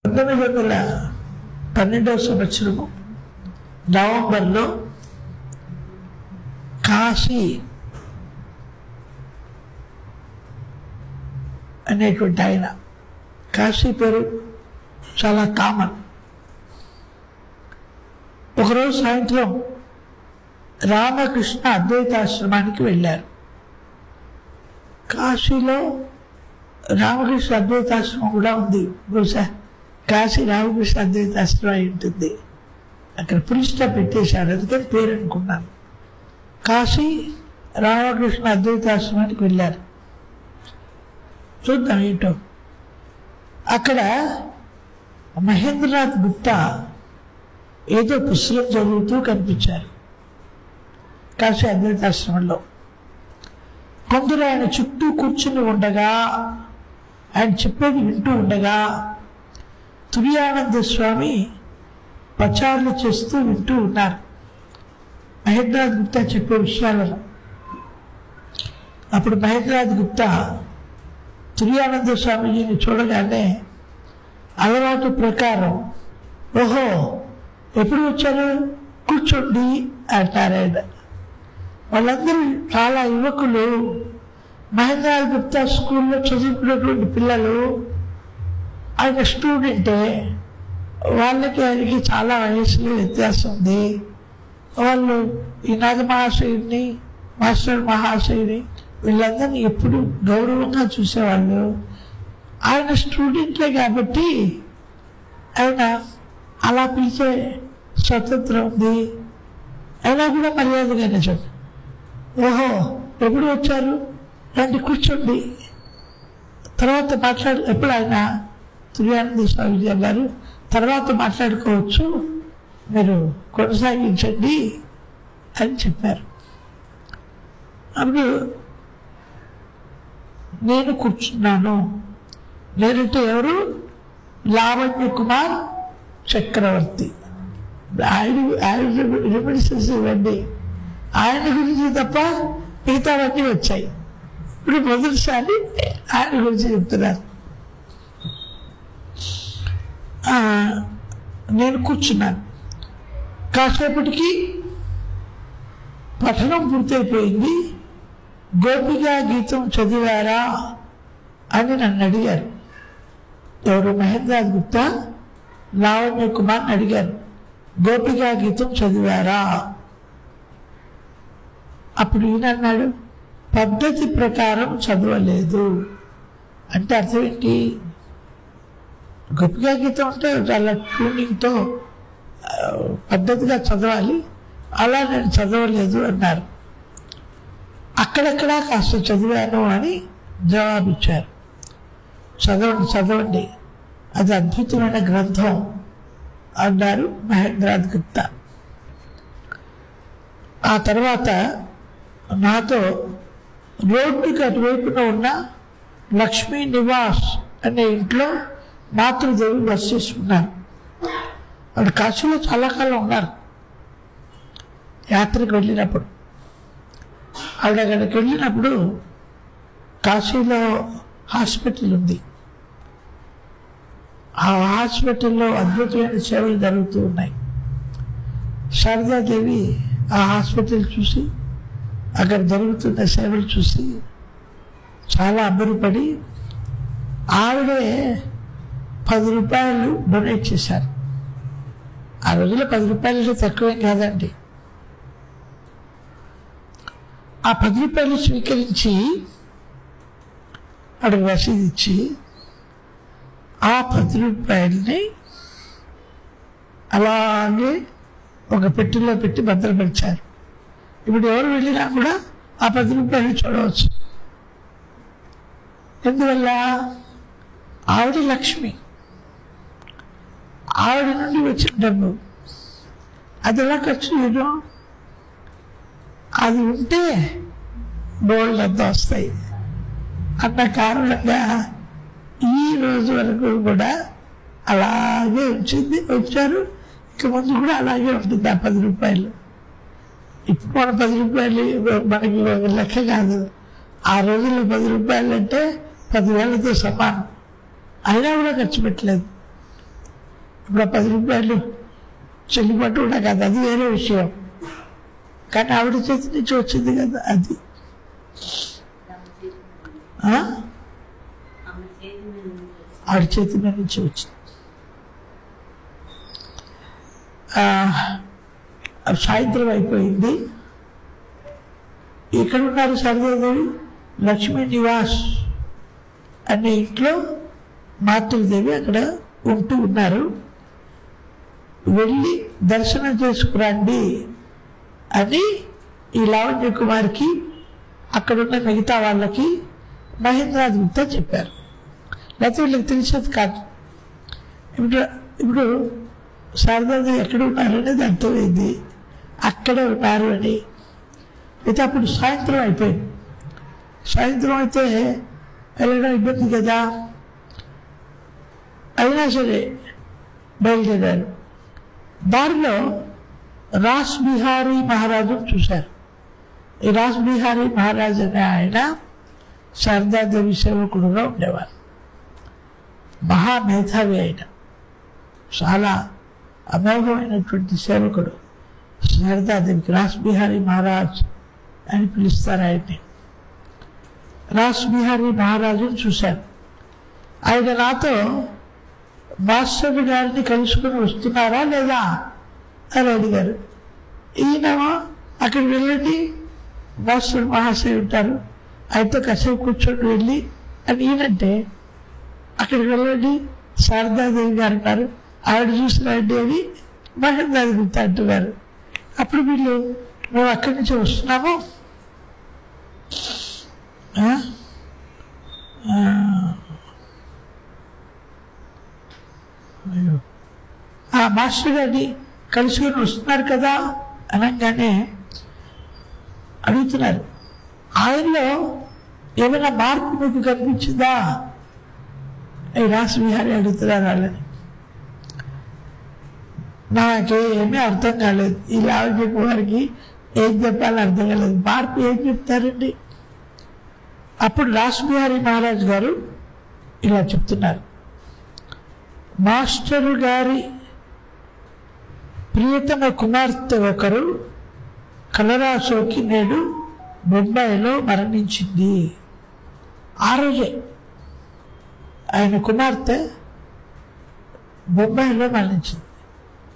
1912వ సంవత్సరము నవంబర్లో కాశీ అనేటువంటి ఆయన, కాశీ పేరు చాలా కామన్. ఒకరోజు సాయంత్రం రామకృష్ణ అద్వైతాశ్రమానికి వెళ్ళారు. కాశీలో రామకృష్ణ అద్వైతాశ్రమం కూడా ఉంది. బహుశా కాశీ రామకృష్ణ అద్వైతాశ్రమం అయి ఉంటుంది. అక్కడ పులిస్ట పెట్టేశారు, అందుకని పేరు అనుకున్నాను. కాశీ రామకృష్ణ అద్వైతాశ్రమానికి వెళ్ళారు. చూద్దాం ఏంటో. అక్కడ మహేంద్రనాథ్ గుప్తా ఏదో పుస్తకం చదువుతూ కనిపించారు కాశీ అద్వైతాశ్రమంలో. కొందరు ఆయన చుట్టూ కూర్చుని ఉండగా, ఆయన చెప్పేది వింటూ ఉండగా తుర్యానంద స్వామి పచారులు చేస్తూ వింటూ ఉన్నారు మహేంద్రనాథ్ గుప్తా చెప్పే విషయాలను. అప్పుడు మహేంద్రనాథ్ గుప్తా తుర్యానంద స్వామీజీని చూడగానే అలవాటు ప్రకారం, ఓహో ఎప్పుడు వచ్చారు, కూర్చోండి అంటారు ఆయన. వాళ్ళందరూ చాలా యువకులు, మహేంద్రనాథ్ గుప్తా స్కూల్లో చదువుకున్నటువంటి పిల్లలు. ఆయన స్టూడెంటే, వాళ్ళకి ఆయనకి చాలా వయసులో వ్యత్యాసం ఉంది. వాళ్ళు ఈ నాగ మహాశయుడిని, మాస్టర్ మహాశయుని వీళ్ళందరినీ ఎప్పుడు గౌరవంగా చూసేవాళ్ళు. ఆయన స్టూడెంట్లే కాబట్టి ఆయన అలా పిలిచే స్వతంత్రం ఉంది. అయినా కూడా మర్యాదగానే చెప్పండి, ఓహో ఎప్పుడు వచ్చారు, రండి కూర్చోండి, తర్వాత ఎప్పుడు ఆయన తుర్యానంద స్వామిజీ గారు తర్వాత మాట్లాడుకోవచ్చు, మీరు కొనసాగించండి అని చెప్పారు. అప్పుడు నేను కూర్చున్నాను. నేనంటే ఎవరు, లావణ్య కుమార్ చక్రవర్తి. ఆయన రిమినిసెన్స్ ఇవ్వండి, ఆయన గురించి తప్ప మిగతావన్నీ వచ్చాయి. ఇప్పుడు మొదటిసారి ఆయన గురించి చెప్తున్నారు. నేను కూర్చున్నాను. కాసేపటికి పఠనం పూర్తయిపోయింది. గోపికా గీతం చదివారా అని నన్ను అడిగారు. ఎవరు, మహేంద్రనాథ్ గుప్తా లావణ్య కుమార్ని అడిగారు, గోపికా గీతం చదివారా? అప్పుడు ఈయన అన్నాడు, పద్ధతి ప్రకారం చదవలేదు. అంటే అర్థం ఏంటి? గోపికా గీతం అంటే చాలా ట్యూనింగ్తో పద్ధతిగా చదవాలి, అలా నేను చదవలేదు అన్నారు. అక్కడక్కడ కాస్త చదివాను అని జవాబిచ్చారు. చదవండి, అది అద్భుతమైన గ్రంథం అన్నారు మహేంద్రనాథ్ గుప్తా. ఆ తర్వాత నాతో రోడ్డుకి అటువైపున ఉన్న లక్ష్మీ నివాస్ అనే ఇంట్లో మాతృదేవి బస చేసుకున్నారు. వాళ్ళు కాశీలో చాలా కాలం ఉన్నారు. యాత్రకు వెళ్ళినప్పుడు ఆవిడ అక్కడికి వెళ్ళినప్పుడు కాశీలో హాస్పిటల్ ఉంది. ఆ హాస్పిటల్లో అద్భుతమైన సేవలు జరుగుతూ ఉన్నాయి. శారదాదేవి ఆ హాస్పిటల్ చూసి, అక్కడ జరుగుతున్న సేవలు చూసి చాలా అబ్బురపడి ఆవిడే 10 రూపాయలు డొనేట్ చేశారు. ఆ రోజుల్లో 10 రూపాయలు తక్కువేం కాదండి. ఆ 10 రూపాయలు స్వీకరించి అక్కడ రసీదు ఇచ్చి ఆ 10 రూపాయలని అలాగే ఒక పెట్టెలో పెట్టి భద్రపరిచారు. ఇప్పుడు ఎవరు వెళ్ళినా కూడా ఆ 10 రూపాయలు చూడవచ్చు. ఎందువల్ల? ఆవిడ లక్ష్మి, ఆవిడ నుండి వచ్చిన డబ్బు. అది ఎలా ఖర్చు చేయడం? అది ఉంటే బోల్డ్ అంతా వస్తాయి అన్న కారణంగా ఈ రోజు వరకు కూడా అలాగే వచ్చారు. ఇక ముందు కూడా అలాగే ఉంటుంది ఆ 10 రూపాయలు. ఇప్పుడు మన 10 రూపాయలు మనకి లెక్క కాదు. ఆ రోజుల్లో 10 రూపాయలు అంటే 10,000తో సమానం. అయినా కూడా ఖర్చు పెట్టలేదు. ఇప్పుడు 10 రూపాయలు చెల్లుబాటు కూడా కాదు, అది వేరే విషయం. కానీ ఆవిడ చేతి నుంచి వచ్చింది కదా, అది ఆవిడ చేతి మీద నుంచి వచ్చింది. సాయంత్రం అయిపోయింది. ఇక్కడ ఉన్నారు శారదాదేవి, లక్ష్మీ నివాస్ అనే ఇంట్లో మాతృదేవి అక్కడ ఉంటూ ఉన్నారు. వెళ్ళి దర్శనం చేసుకురండి అని ఈ లావణ్య కుమార్కి అక్కడున్న మిగతా వాళ్ళకి మహేంద్రనాథ్ గుప్తా చెప్పారు. లేకపోతే వీళ్ళకి తెలిసేది కాదు. ఇప్పుడు శారదాదేవి ఎక్కడ ఉన్నారు అనేది అర్థమైంది, అక్కడే ఉన్నారు అని. అయితే అప్పుడు సాయంత్రం అయిపోయింది. సాయంత్రం అయితే వెళ్ళడం ఇబ్బంది కదా, అయినా సరే బయలుదేరారు. దారిలో రాస్ బిహారీ మహారాజు చూశారు. ఈ రాస్ బిహారీ మహారాజు అనే ఆయన శారదాదేవి సేవకుడుగా ఉండేవారు. మహామేధావి అయిన, చాలా అమోఘమైనటువంటి సేవకుడు శారదాదేవికి. రాస్ బిహారీ మహారాజ్ అని పిలుస్తారు ఆయన్ని. రాస్ బిహారీ మహారాజును చూశాను. ఆయన నాతో మాస్టర్ గారిని కలుసుకుని వస్తున్నారా లేదా అని అడిగారు. ఈయనేమో అక్కడికి వెళ్ళండి, మాస్టర్ మహాశయ ఉంటారు, ఆయనతో కాసేపు కూర్చొని వెళ్ళి అని ఈయనంటే, అక్కడికి వెళ్ళండి శారదాదేవి గారు ఉన్నారు, ఆవిడ చూసినండి అని మహేంద్రనాథ్ గుప్తా అంటున్నారు. అప్పుడు వీళ్ళు మేము అక్కడి నుంచి వస్తున్నాము, మాస్టర్ గారిని కలుసుకొని వస్తున్నారు కదా అనగానే అడుగుతున్నారు, ఆయనలో ఏమైనా మార్పు మీకు కనిపించిందా? రాస్ బిహారీ అడుగుతున్నారు వాళ్ళని. నాకేమీ అర్థం కాలేదు, ఈ లావణ్య కుమార్కి ఏం చెప్పాలో అర్థం కాలేదు. మార్పు ఏం చెప్తారండి? అప్పుడు రాస్ బిహారీ మహారాజ్ గారు ఇలా చెప్తున్నారు, మాస్టర్ గారి ప్రియతమ కుమార్తె ఒకరు కలరా సోకి నేడు బొంబాయిలో మరణించింది. ఆ రోజే ఆయన కుమార్తె బొంబాయిలో మరణించింది.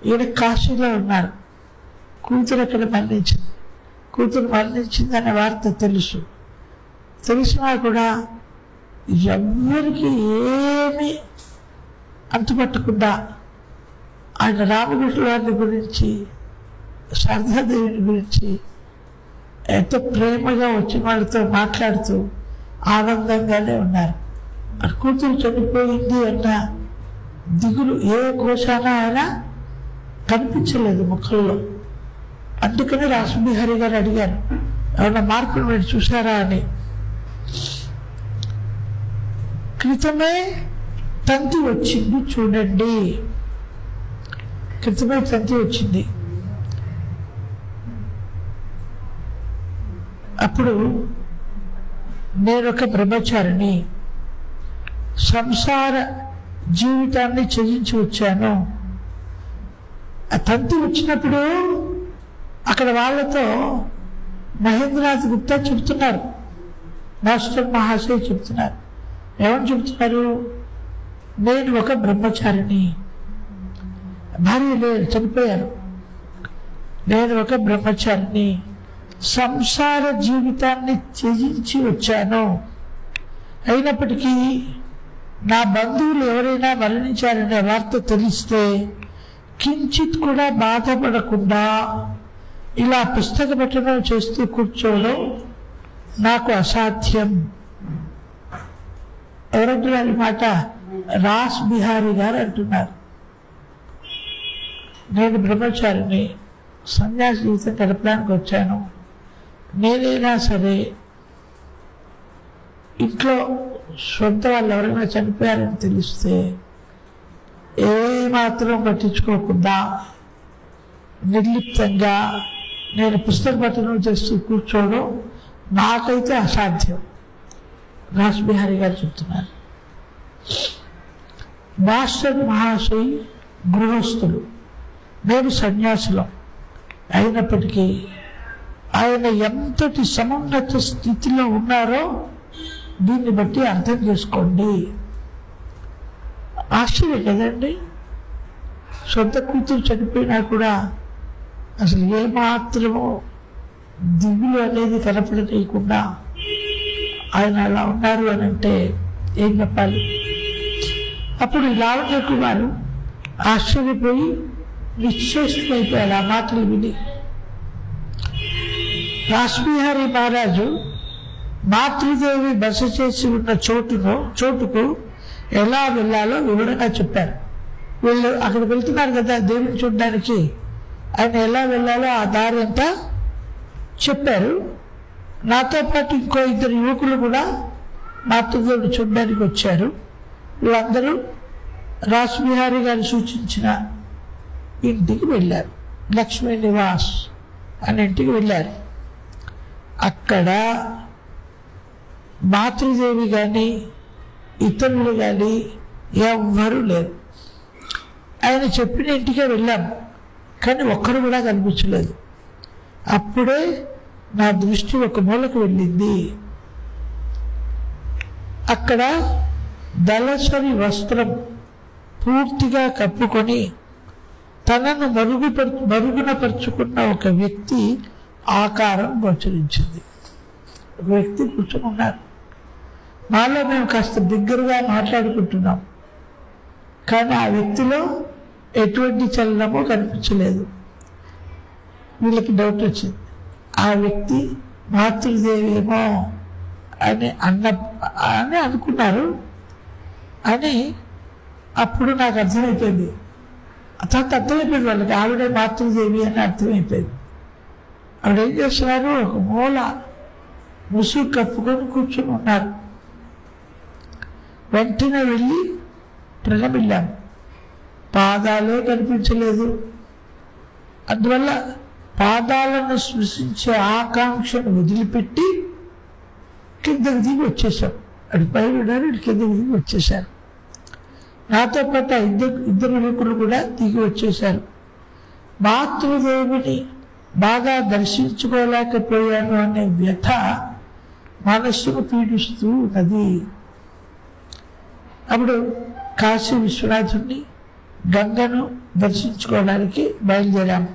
ఈయన కాశీలో ఉన్నారు. కూతురు అక్కడ మరణించింది. కూతురు మరణించిందనే వార్త తెలిసినా కూడా ఎవరికి ఏమీ అంతుపట్టకుండా ఆయన రామకృష్ణ వారిని గురించి, శారదాదేవిని గురించి ఎంతో ప్రేమగా వచ్చిన వాళ్ళతో మాట్లాడుతూ ఆనందంగానే ఉన్నారు. కూతురు చనిపోయింది అన్న దిగులు ఏ కోశాన ఆయన కనిపించలేదు ముఖంలో. అందుకని రాస్ బిహారీ గారు అడిగారు, ఏమన్నా మార్పులు మీరు చూసారా అని. క్రితమే తంతి వచ్చింది చూడండి, క్రితమే తంతి వచ్చింది. అప్పుడు నేనొక బ్రహ్మచారిని, సంసార జీవితాన్ని త్యజించి వచ్చాను. ఆ తంతి వచ్చినప్పుడు అక్కడ వాళ్ళతో మహేంద్రనాథ్ గుప్తా చెప్తున్నారు, మాస్టర్ మహాశయ చెప్తున్నారు. ఏమని చెప్తున్నారు? నేను ఒక బ్రహ్మచారిని, భార్య లేదు, చనిపోయారు. నేను ఒక బ్రహ్మచారిని, సంసార జీవితాన్ని త్యజించి వచ్చాను. అయినప్పటికీ నా బంధువులు ఎవరైనా మరణించారనే వార్త తెలిస్తే కించిత్ కూడా బాధపడకుండా ఇలా పుస్తక పఠనం చేస్తూ కూర్చోవడం నాకు అసాధ్యం. ఎవరంటున్నారు మాట? రాస్ బిహారీ గారు అంటున్నారు. నేను బ్రహ్మచారిని, సన్యాస జీవితం గడపడానికి వచ్చాను. నేనైనా సరే ఇంట్లో సొంత వాళ్ళు ఎవరైనా చనిపోయారని తెలిస్తే ఏమాత్రం పట్టించుకోకుండా నిర్లిప్తంగా నేను పుస్తక పఠనం చేస్తూ కూర్చోవడం నాకైతే అసాధ్యం. రాస్ బిహారీ గారు చెప్తున్నారు. మాస్టర్ మహాశయ్ గృహస్థులు, మేము సన్యాసులం. అయినప్పటికీ ఆయన ఎంతటి సమున్నత స్థితిలో ఉన్నారో దీన్ని బట్టి అర్థం చేసుకోండి. ఆశ్చర్యం కదండి. సొంత కూతురు చనిపోయినా కూడా అసలు ఏమాత్రమో దిగులు అనేది కనపడనీయకుండా ఆయన అలా ఉన్నారు అని అంటే ఏం చెప్పాలి? అప్పుడు లావణ్య కుమారు ఆశ్చర్యపోయి నిశ్చేష్టులైపోయాడు ఆ మాటలు విని. రాస్బిహారీ మహారాజు మాతృదేవి బస చేసి ఉన్న చోటుకు ఎలా వెళ్ళాలో వివరంగా చెప్పారు. వీళ్ళు అక్కడ వెళ్తున్నారు కదా దేవుని చూడడానికి, ఆయన ఎలా వెళ్ళాలో ఆ దారి అంతా చెప్పారు. నాతో పాటు ఇంకో 2 యువకులు కూడా మాతృదేవిని చూడడానికి వచ్చారు. వీళ్ళందరూ రాస్బిహారీ గారు సూచించిన ఇంటికి వెళ్ళారు. లక్ష్మీ నివాస్ అనే ఇంటికి వెళ్ళారు. అక్కడ మాతృదేవి కానీ ఇతరులు కానీ ఎవ్వరూ లేరు. ఆయన చెప్పిన ఇంటికే వెళ్ళాం, కానీ ఒక్కరు కూడా కనిపించలేదు. అప్పుడే నా దృష్టి ఒక మూలకు వెళ్ళింది. అక్కడ దళసరి వస్త్రం పూర్తిగా కప్పుకొని తనను మరుగునపరుచుకున్న ఒక వ్యక్తి ఆకారం గోచరించింది. ఒక వ్యక్తి కూర్చొని ఉన్నారు. మాలో మేము కాస్త దగ్గరగా మాట్లాడుకుంటున్నాం, కానీ ఆ వ్యక్తిలో ఎటువంటి చలనమో కనిపించలేదు. వీళ్ళకి డౌట్ వచ్చింది, ఆ వ్యక్తి మాతృదేవేమో అని అనుకున్నారు. అని అప్పుడు నాకు అర్థమైపోయింది. అర్థమైపోయింది వాళ్ళకి, ఆవిడే మాతృదేవి అని అర్థమైపోయింది. ఆవిడ ఏం చేస్తున్నారు, ఒక మూల ముసుగు కప్పుకొని కూర్చొని ఉన్నారు. వెంటనే వెళ్ళి ప్రణమిల్లాము. పాదాలే కనిపించలేదు. అందువల్ల పాదాలను స్పృశించే ఆకాంక్షను వదిలిపెట్టి కిందకి దిగి వచ్చేసాం. అటు పైన ఉన్నారు, ఇటు కిందకి దిగి వచ్చేసారు. నాతో పాటు ఇద్దరు యువకులు కూడా దిగి వచ్చేశారు. మాతృదేవిని బాగా దర్శించుకోలేకపోయాను అనే వ్యథ మనస్సును పీడిస్తూ ఉన్నది. అప్పుడు కాశీ విశ్వనాథుని, గంగను దర్శించుకోవడానికి బయలుదేరాము.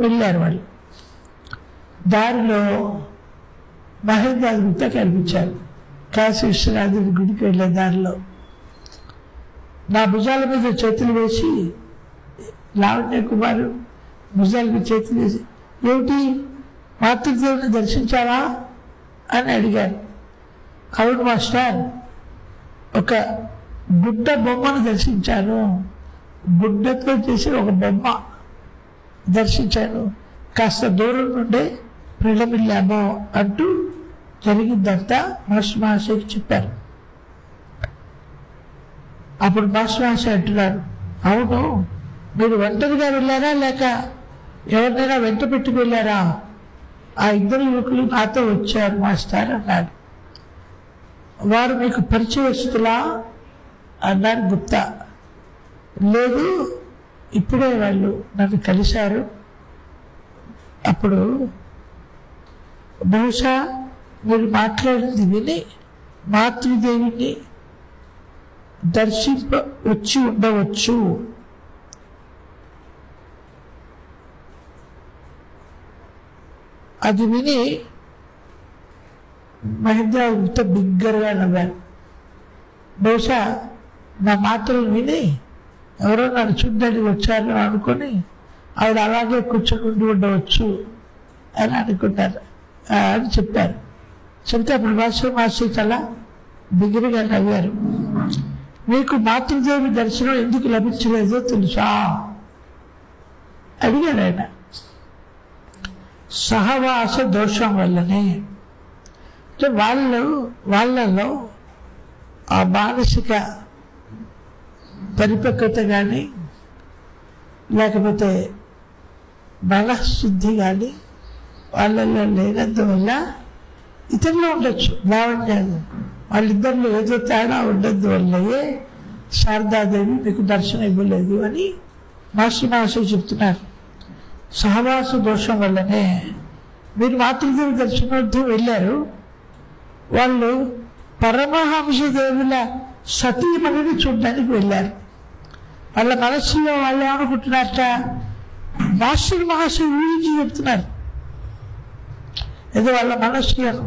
వెళ్ళారు వాళ్ళు. దారిలో మహేంద్ర గుప్తా కనిపించారు. కాశీ విశ్వనాథుని గుడికి వెళ్ళే దారిలో నా భుజాల మీద చేతులు వేసి, లావణ్య కుమారు భుజాల మీద చేతులు వేసి, ఏమిటి మాతృదేవిని దర్శించావా అని అడిగారు. అవును మాస్టర్, ఒక గుడ్డ బొమ్మను దర్శించాను, గుడ్డతో చేసిన ఒక బొమ్మ దర్శించాను, కాస్త దూరం నుండే ప్రణమిల్లాము అంటూ జరిగిందంతా మాస్టర్ మహాశయకి చెప్పారు. అప్పుడు మాస్టర్ మహాశయ అంటున్నారు, అవును, మీరు ఒంటరిగా వెళ్ళారా లేక ఎవరినైనా వెంట పెట్టుకు వెళ్ళారా? ఆ 2 యువకులు నాతో వచ్చారు మాస్టర్ అన్నాడు. వారు మీకు పరిచయస్తులా అన్నారు గుప్తా. లేదు, ఇప్పుడే వాళ్ళు నన్ను కలిశారు. అప్పుడు బహుశా మీరు మాట్లాడింది విని మాతృదేవిని దర్శింప వచ్చి ఉండవచ్చు. అది విని మహేంద్ర గుప్తా బిగ్గరగా నవ్వారు. బహుశా నా మాటలు విని ఎవరో నన్ను చూడ్డానికి వచ్చారు అనుకొని ఆవిడ అలాగే కూర్చొని ఉండవచ్చు అని అనుకున్నారు అని చెప్పారు. చెప్తే అప్పుడు మాస్టర్ చాలా బిగ్గరగా నవ్వారు. మీకు మాతృదేవి దర్శనం ఎందుకు లభించలేదో తెలుసా అడిగాడు ఆయన. సహవాస దోషం వల్లనే. అంటే వాళ్ళలో ఆ మానసిక పరిపక్వత కానీ లేకపోతే మనఃశుద్ధి కానీ వాళ్ళలో లేనందువల్ల ఇతరులో ఉండొచ్చు. లావణ్య వాళ్ళిద్దరిలో ఏదో తేడా ఉండద్దు వల్లయే శారదాదేవి మీకు దర్శనం ఇవ్వలేదు అని మాస్టర్ చెప్తున్నారు. సహవాస దోషం వల్లనే మీరు మాతృదేవి దర్శనార్థం వెళ్ళారు. వాళ్ళు పరమహంసదేవుల సతీమణిని చూడడానికి వెళ్ళారు. వాళ్ళ మనస్సులో వాళ్ళు ఏమనుకుంటున్నారట, మాస్టర్ ఊహించి చెప్తున్నారు. ఏదో వాళ్ళ మనస్సులను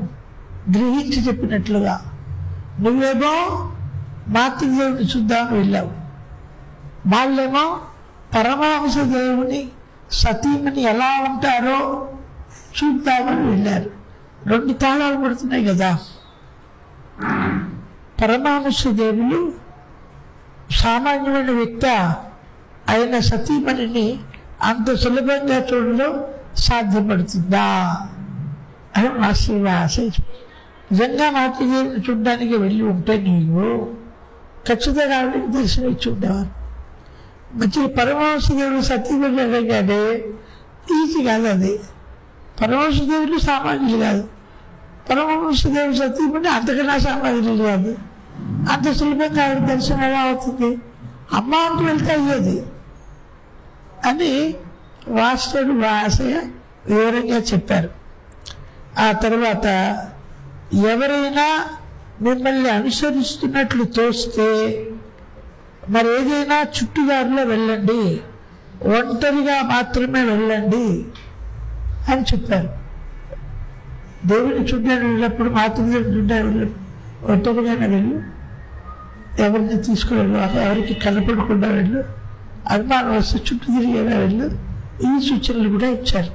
గ్రహించి చెప్పినట్లుగా. నువ్వేమో మాతృదేవుని చూద్దామని వెళ్ళావు, వాళ్ళేమో పరమహంస దేవుని సతీమణి ఎలా ఉంటారో చూద్దామని వెళ్ళారు. రెండు తాళాలు పడుతున్నాయి కదా. పరమహంస దేవులు సామాన్యమైన వ్యక్తి ఆయన సతీమణిని అంత సులభంగా చూడడం సాధ్యపడుతుందా అని మాస్టర్ ఆశ. నిజంగా మాతృదేవిని చూడడానికి వెళ్ళి ఉంటే నీవు ఖచ్చితంగా ఆవిడకి దర్శనం ఇచ్చి ఉండేవారు. మంచి పరమహంసదేవుడు సతీమణి అనగానే ఈజీ కాదు అది. పరమహంసదేవులు సామాన్యులు కాదు, పరమహంసదేవుడు సతీమణి అంతకన్నా సామాన్యులు కాదు. అంత సులభంగా ఆవిడ దర్శనం ఎలా అవుతుంది? అమ్మ అంటూ వెళ్తే అయ్యేది అని మాస్టర్ ఆశయ వివరంగా చెప్పారు. ఆ తర్వాత ఎవరైనా మిమ్మల్ని అనుసరిస్తున్నట్లు తోస్తే మరి ఏదైనా చుట్టుదారిలో వెళ్ళండి, ఒంటరిగా మాత్రమే వెళ్ళండి అని చెప్పారు. దేవుని చూడ్డానికి వెళ్ళినప్పుడు మాతృదేవిని చూడ్డానికి వెళ్ళినప్పుడు ఒంటరిగానే వెళ్ళు, ఎవరిని తీసుకువెళ్ళు, ఎవరికి కనపడకుండా వెళ్ళు, అనుమానం వస్తే చుట్టూ తిరిగేలా వెళ్ళు, ఈ సూచనలు కూడా ఇచ్చారు.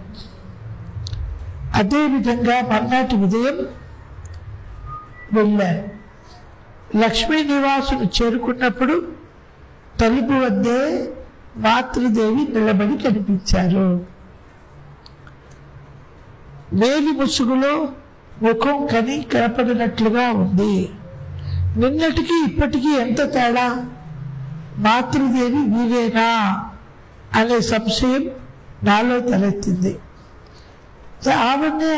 అదేవిధంగా మర్నాటి ఉదయం వెళ్ళారు. లక్ష్మీ నివాసును చేరుకున్నప్పుడు తలుపు వద్దే మాతృదేవి నిలబడి కనిపించారు. వేలి ముసుగులో ముఖం కనపడినట్లుగా ఉంది. నిన్నటికి ఇప్పటికీ ఎంత తేడా! మాతృదేవి వీరేనా అనే సంశయం నాలో తలెత్తింది. ఆమెనే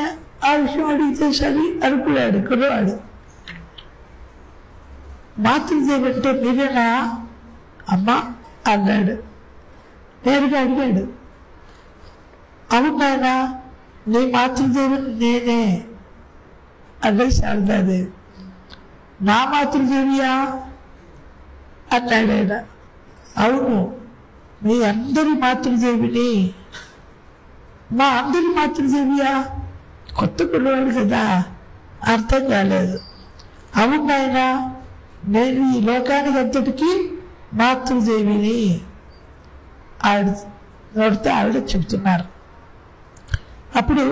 ఆ విషయం అడిగితే సరి అనుకున్నాడు కుర్రవాడు. మాతృదేవి అంటే మీరేనా అమ్మా అన్నాడు. నేరుగా అడిగాడు. అవునాయనా, నీ మాతృదేవిని నేనే అన్నది శారదాదేవి. నా మాతృదేవియా అన్నాడు ఆయన. అవును, మీ అందరి మాతృదేవిని. మా అందరి మాతృదేవియా? కొత్త కుర్రవాడు కదా, అర్థం కాలేదు. అవును ఆయన, నేను ఈ లోకానికి అంతటికీ మాతృదేవిని ఆవిడ చెబుతున్నారు. అప్పుడు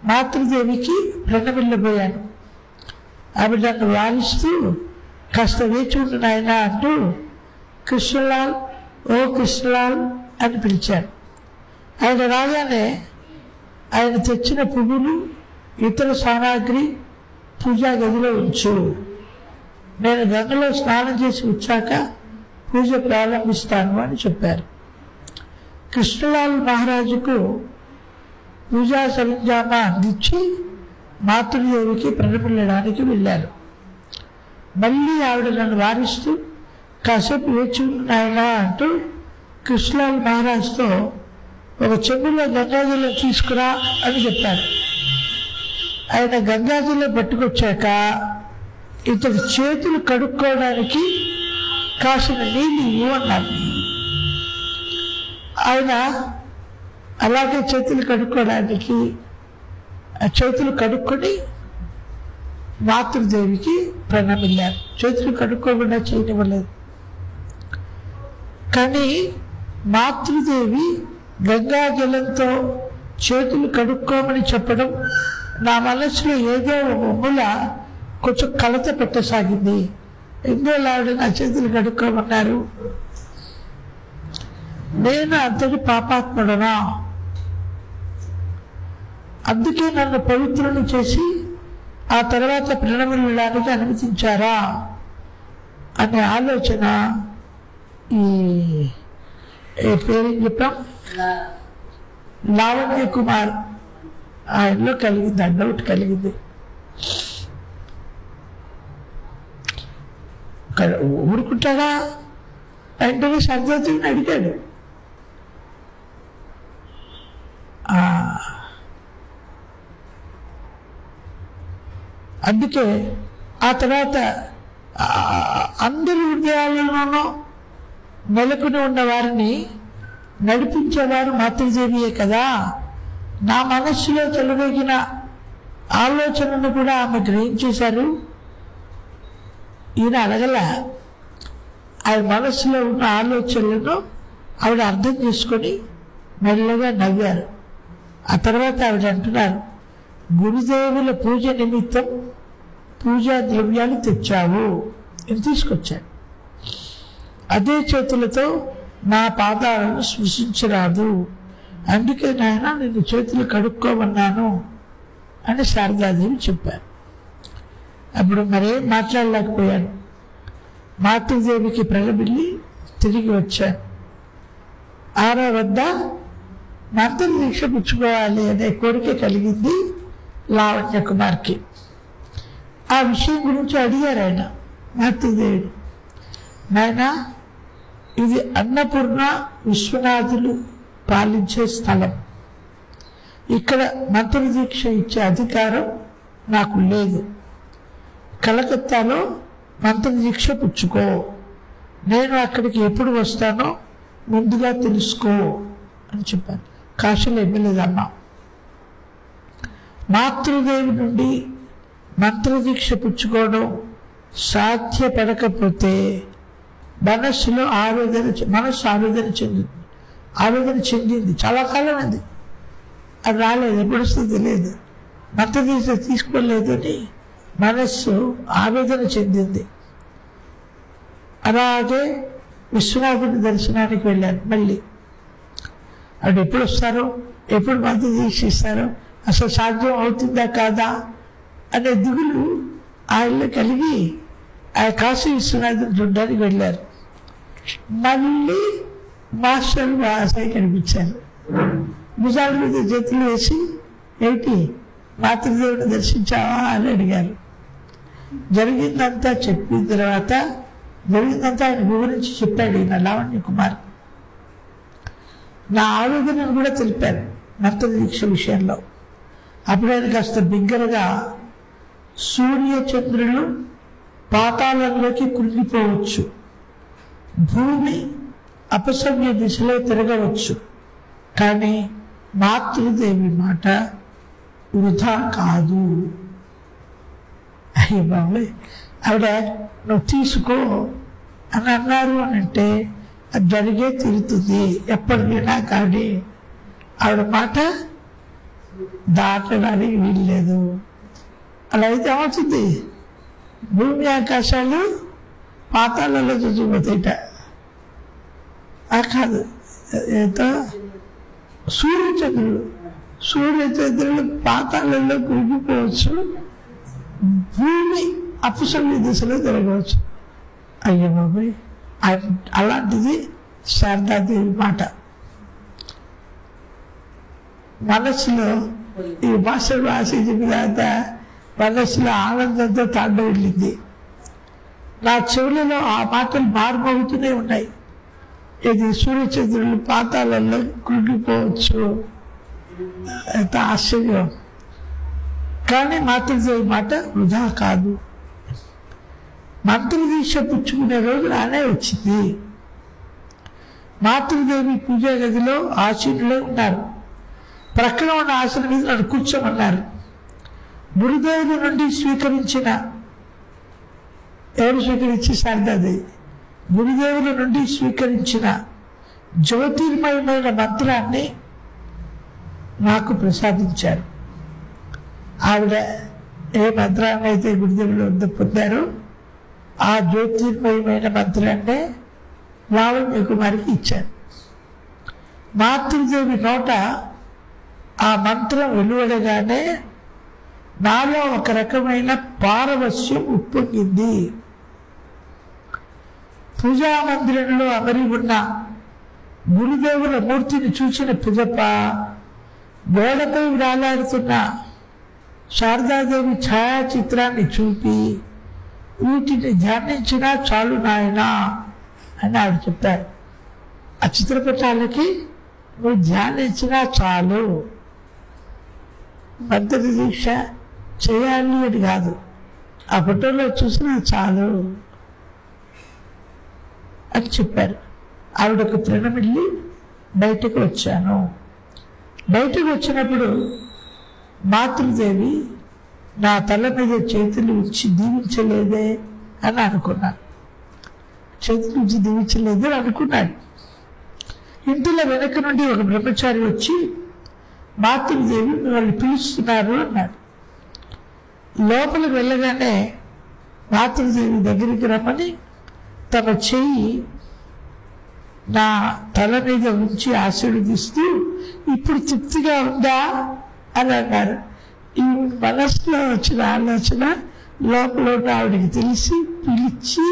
మాతృదేవికి ప్రణమిల్లబోయాను. ఆవిడ నన్ను వారిస్తూ కాస్త వేచి ఉండు నాయనా అంటూ కృష్ణలాల్, ఓ కృష్ణలాల్ అని పిలిచాడు. ఆయన రాగానే ఆయన తెచ్చిన పువ్వులు, ఇతర సామాగ్రి పూజా గదిలో ఉంచు, నేను గంగలో స్నానం చేసి వచ్చాక పూజ ప్రారంభిస్తాను అని చెప్పారు. కృష్ణలాల్ మహారాజుకు పూజా సరంజామా అందించి మాతృదేవికి ప్రణమిల్లడానికి వెళ్ళారు. మళ్ళీ ఆవిడ నన్ను వారిస్తూ కాసేపు వేచి ఉన్నాయనా అంటూ కృష్ణలాల్ మహారాజుతో ఒక చెంబులో గంగాజలం తీసుకురా అని చెప్పారు. ఆయన గంగాజలం పట్టుకొచ్చాక ఇతడి చేతులు కడుక్కోవడానికి కాసిన నీళ్ళు ఇవ్వు అన్నారు. ఆయన అలాగే చేతులు కడుక్కోవడానికి చేతులు కడుక్కొని మాతృదేవికి ప్రణమిల్లారు. చేతులు కడుక్కోకుండా చేయనివ్వలేదు. కానీ మాతృదేవి గంగాజలంతో చేతులు కడుక్కోమని చెప్పడం నా మనసులో ఏదో మూల కొంచెం కలత పెట్టసాగింది. ఎందువల్ల ఆవిడ నా చేతులు కడుక్కోమన్నారు? నేను అంతటి పాపాత్ముడనా? అందుకే నన్ను పవిత్రుని చేసి ఆ తర్వాత ప్రణమిల్లడానికి అనుమతించారా అనే ఆలోచన ఈ పేరేం చెప్పాం, లావణ్య కుమార్ ఆయనలో కలిగింది, ఆ డౌట్ కలిగింది. ఊరుకుంటాడా? వెంటనే శారదాదేవిని అడిగాడు. అందుకే ఆ తర్వాత అందరి హృదయాలలోనూ నెలకొని ఉన్న వారిని నడిపించేవారు మాతృదేవియే కదా. నా మనస్సులో తొలగిన ఆలోచనను కూడా ఆమె గ్రహించేశారు. ఈయన అడగల, ఆయన మనస్సులో ఉన్న ఆలోచనలను ఆవిడ అర్థం చేసుకొని మెల్లగా నవ్వారు. ఆ తర్వాత ఆవిడ అంటున్నారు, గురుదేవుల పూజ నిమిత్తం పూజా ద్రవ్యాలు తెచ్చావు అని తీసుకొచ్చాడు. అదే చేతులతో నా పాదాలను స్పృశించరాదు, అందుకే నాయన నిన్ను చేతులు కడుక్కోమన్నాను అని శారదాదేవి చెప్పారు. అప్పుడు మరేం మాట్లాడలేకపోయాను. మాతృదేవికి ప్రగబిల్లి తిరిగి వచ్చాను. 6వ వద్ద మంత్ర దీక్ష పుచ్చుకోవాలి అనే కోరిక కలిగింది లావణ్య కుమార్కి. ఆ విషయం గురించి అడిగారు ఆయన మాతృదేవిని. నాయన, ఇది అన్నపూర్ణ విశ్వనాథులు పాలించే స్థలం. ఇక్కడ మంత్రదీక్ష ఇచ్చే అధికారం నాకు లేదు. కలకత్తాలో మంత్రదీక్ష పుచ్చుకో. నేను అక్కడికి ఎప్పుడు వస్తానో ముందుగా తెలుసుకో అని చెప్పాను. కాశీలో ఎమ్మెల్యేదమ్మా. మాతృదేవి నుండి మంత్రదీక్ష పుచ్చుకోవడం సాధ్యపడకపోతే మనస్సు ఆవేదన చెందింది. చాలా కాలం అది రాలేదు, ఎప్పుడు వస్తుందో తెలియదు. మంత్రదీక్ష తీసుకోలేదు అని మనస్సు ఆవేదన చెందింది. అలాగే విశ్వనాథుడి దర్శనానికి వెళ్ళాను. మళ్ళీ అటు ఎప్పుడు వస్తారో, ఎప్పుడు మంత్రదీక్ష ఇస్తారో, అసలు సాధ్యం అవుతుందా కాదా అనే దిగులు ఆయనలో కలిగి ఆ కాశీ విశ్వనాథుని చూడడానికి వెళ్ళారు. మళ్ళీ మాస్టర్ వాసై కనిపించారు. భుజాల మీద చేతులు వేసి, ఏంటి మాతృదేవుని దర్శించావా అని అడిగారు. జరిగిందంతా చెప్పిన తర్వాత జరిగిందంతా ఆయన వివరించి చెప్పాడు ఈయన లావణ్య కుమార్. నా ఆవేదనను కూడా తెలిపాను మంత్రదీక్ష విషయంలో. అప్పుడు ఆయన కాస్త బిగ్గరగా, సూర్య చంద్రులు పాతాళంలోకి కృంగిపోవచ్చు, భూమి అపసవ్య దిశలో తిరగవచ్చు, కానీ మాతృదేవి మాట వృధా కాదు. అయ్యో బాబు, ఆవిడ నువ్వు తీసుకో అని అన్నారు అని అంటే అది జరిగే తీరుతుంది ఎప్పటికైనా. కానీ ఆవిడ మాట దాటడానికి వీల్లేదు. అలా అయితే ఏమవుతుంది? భూమి ఆకాశాలు పాతాళంలో చూసిపోతాయిట. కాదు, ఎంతో సూర్యచంద్రులు పాతాళంలో కృంగిపోవచ్చు, భూమి అపసవ్య దిశలో తిరగవచ్చు. అయ్యో బాబాయ్, అలాంటిది శారదాదేవి మాట. మనస్సులో ఈ భాషలు ఆశించిన తర్వాత మనస్సులో ఆనందంతో తాండవిల్లింది. నా చెవులలో ఆ మాటలు మారుమోగుతూనే ఉన్నాయి. ఇది సూర్యచంద్రులు పాతాళంలో కృంగిపోవచ్చు, ఎంత ఆశ్చర్యం. కానీ మాతృదేవి మాట వృధా కాదు. మంత్రదీక్ష పుచ్చుకునే రోజు రానే వచ్చింది. మాతృదేవి పూజా గదిలో ఆశీనులే ఉన్నారు. ప్రక్కన ఉన్న ఆసనం మీద నన్ను కూర్చోమన్నారు. గురుదేవుల నుండి శారదాదేవి గురుదేవుల నుండి స్వీకరించిన జ్యోతిర్మయమైన మంత్రాన్ని నాకు ప్రసాదించారు. ఆవిడ ఏ మంత్రాన్ని అయితే గురుదేవుల వద్ద పొందారో ఆ జ్యోతిర్మయమైన మంత్రాన్నే లావణ్య కుమారికి ఇచ్చారు. మాతృదేవి నోట ఆ మంత్రం వెలువడగానే నాలో ఒక రకమైన పారవస్యం ఉప్పొంగింది. పూజా మందిరంలో అమరి ఉన్న గురుదేవుల మూర్తిని చూసిన పిదప గోడపై వేలాడుతున్న శారదాదేవి ఛాయాచిత్రాన్ని చూపి వీటిని ధ్యానించినా చాలు నాయనా అని ఆవిడ చెప్పారు. ఆ చిత్రపటాలకి నువ్వు ధ్యానించినా చాలు, మంత్ర దీక్ష చేయాలి అని కాదు, ఆ ఫోటోలో చూసినా చాలు అని చెప్పారు. ఆవిడకు ప్రణమిల్లి బయటకు వచ్చాను. బయటకు వచ్చినప్పుడు మాతృదేవి నా తల మీద చేతులు ఉంచి దీవించలేదే అని అనుకున్నాను. చేతులు ఉంచి దీవించలేదే అని అనుకున్నాడు. ఇంటిలో వెనక నుండి ఒక బ్రహ్మచారి వచ్చి మాతృదేవి మిమ్మల్ని పిలుస్తున్నారు అన్నాడు. లోపలికి వెళ్ళగానే మాతృదేవి దగ్గరికి రమ్మని తన చెయ్యి నా తల మీద ఉంచి ఆశీర్వదిస్తూ ఇప్పుడు తృప్తిగా ఉందా అని అన్నారు. ఈ మనసులో వచ్చిన ఆలోచన లోపల ఉన్న ఆవిడకి తెలిసి పిలిచి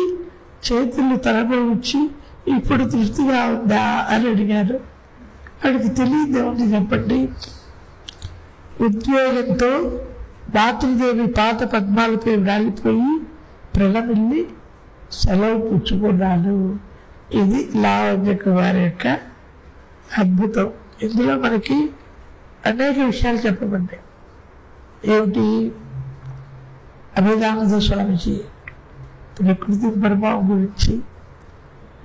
చేతులు తలపై ఉంచి ఇప్పుడు తృప్తిగా ఉందా అని అడిగారు. ఆవిడకి తెలియదేముంది చెప్పండి. ఉద్యోగంతో మాతృదేవి పాత పద్మాలపై వ్రాలిపోయి ప్రణమిల్లి సెలవు పుచ్చుకున్నాను. ఇది లావణ్యక వారి యొక్క అద్భుతం. ఇందులో మనకి అనేక విషయాలు చెప్పబడ్డాయి. ఏమిటి? అభిదానంద స్వామీజీ ప్రకృతి పరిమాణం గురించి,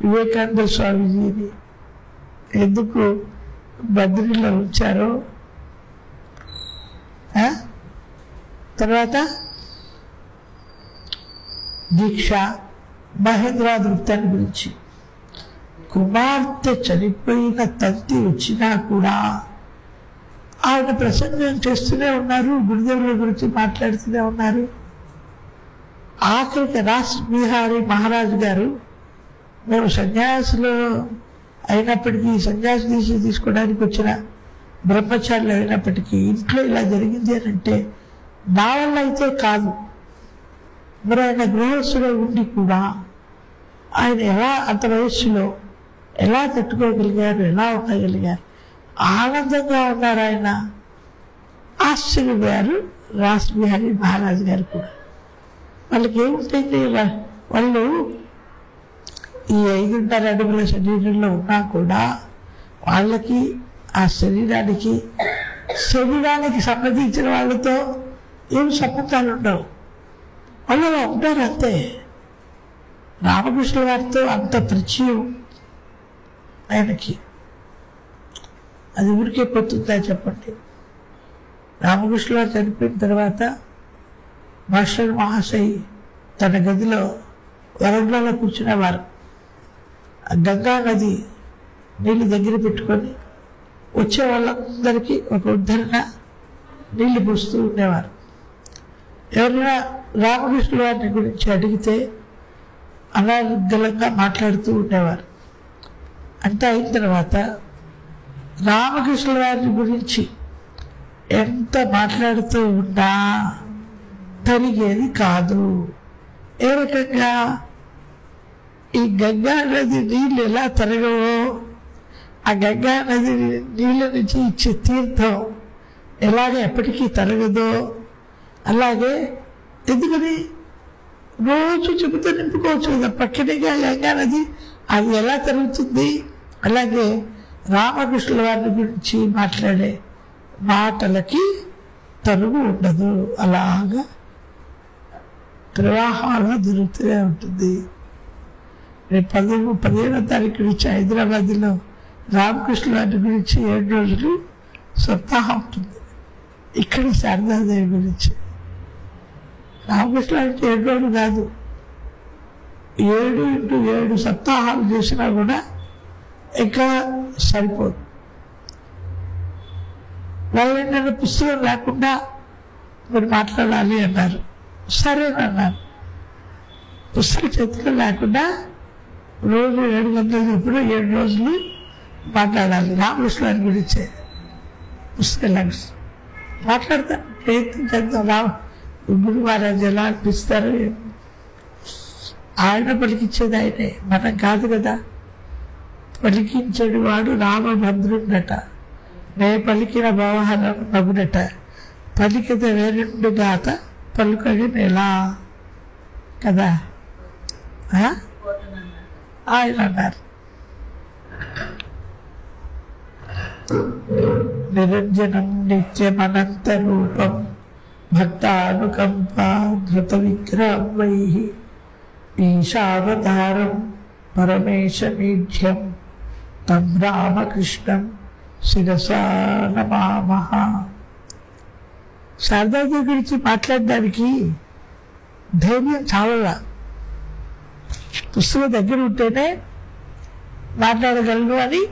వివేకానంద స్వామీజీని ఎందుకు బద్రీలో ఉంచారో, తర్వాత దీక్ష, మహేంద్రాదృత్యాన్ని గురించి, కుమార్తె చనిపోయిన తంతి వచ్చినా కూడా ఆయన ప్రసంగం చేస్తూనే ఉన్నారు, గురుదేవుల గురించి మాట్లాడుతూనే ఉన్నారు. ఆఖరికి రాస్ బిహారీ మహారాజు గారు మేము సన్యాసులు అయినప్పటికీ, సన్యాసి దీక్ష తీసుకోవడానికి వచ్చిన బ్రహ్మచారులు అయినప్పటికీ ఇంట్లో ఇలా జరిగింది అని అంటే నా వల్ల అయితే కాదు, మరి ఆయన గృహస్థులో ఉండి కూడా ఆయన ఎలా అంత వయస్సులో ఎలా తట్టుకోగలిగారు, ఎలా ఉండగలిగారు, ఆనందంగా ఉన్నారు ఆయన. ఆశ్చర్యపోయారు రాస్ బిహారీ మహారాజు గారు కూడా. వాళ్ళకి ఏముంటుంది, వాళ్ళు ఈ 5.5 అడుగుల శరీరంలో ఉన్నా కూడా వాళ్ళకి ఆ శరీరానికి సంబంధించిన వాళ్ళతో ఏమి సంబంధాలు ఉండవు. వాళ్ళు అలా ఉంటారు అంతే. రామకృష్ణ గారితో అంత పరిచయం ఆయనకి, అది ఊరికే పోతుందా చెప్పండి. రామకృష్ణ గారు చనిపోయిన తర్వాత మాస్టర్ మహాశయ్ తన గదిలో వరండాలో కూర్చునేవారు. గంగా నది నీళ్ళు దగ్గర పెట్టుకొని వచ్చే వాళ్ళందరికీ ఒక ఉద్ధరణ నీళ్లు పోస్తూ ఉండేవారు. ఎవరైనా రామకృష్ణ వారిని గురించి అడిగితే అనర్గళంగా మాట్లాడుతూ ఉండేవారు. అంతా అయిన తర్వాత రామకృష్ణ వారి గురించి ఎంత మాట్లాడుతూ ఉన్నా తరిగేది కాదు. ఏ రకంగా ఈ గంగా నది నీళ్ళు ఎలా తరగవో, ఆ గంగా నది నీళ్ళ నుంచి ఇచ్చే తీర్థం ఎలాగే ఎప్పటికీ తరగదో, అలాగే ఎందుకని రోజు చెబుతూ నింపుకోవచ్చు కదా పక్కనిగా గంగా నది, అది ఎలా తరుగుతుంది. అలాగే రామకృష్ణుల వారి గురించి మాట్లాడే మాటలకి తరుగు ఉండదు, అలాగా ప్రవాహాలు దొరుకుతూనే ఉంటుంది. రేపు 15వ తారీఖు నుంచి హైదరాబాద్లో రామకృష్ణ వారి గురించి 7 రోజులు సప్తాహం ఉంటుంది. ఇక్కడ శారదాదేవి గురించి రామకృష్ణ అంటే 7 రోజులు కాదు, 7x7 సప్తాహాలు చేసినా కూడా ఇంకా సరిపోదు. వాళ్ళు ఏంటంటే పుస్తకం లేకుండా మీరు మాట్లాడాలి అన్నారు. సరేనన్నారు. పుస్తకం చేతిలో లేకుండా రోజు 700 ఇప్పుడు 7 రోజులు మాట్లాడాలి రామకృష్ణ వారి గురించే. పుస్తకం లేకుండా మాట్లాడతాను, ప్రయత్నం చేద్దాం. గురు మహారాజు ఎలా అనిపిస్తారు, ఆయన పలికించేది ఆయనే, మనం కాదు కదా. పలికించేది వాడు రామభద్రుడట, నే పలికిన వ్యవహారం నవ్వునట, పలికిత వేరెండు గాత పలుకని నెలా. కదా ఆయన అన్నారు. నిరంజనం నిత్యమనంత రూపం భక్తానుకంపా ధృత విగ్రహం వై ఈశావతారం పరమేశమీఢ్యం తం రామకృష్ణం శిరసా నమామః. శారదాదేవి గురించి మాట్లాడడానికి ధైర్యం చాలలా. పుస్తకం దగ్గర ఉంటేనే మాట్లాడగలను అని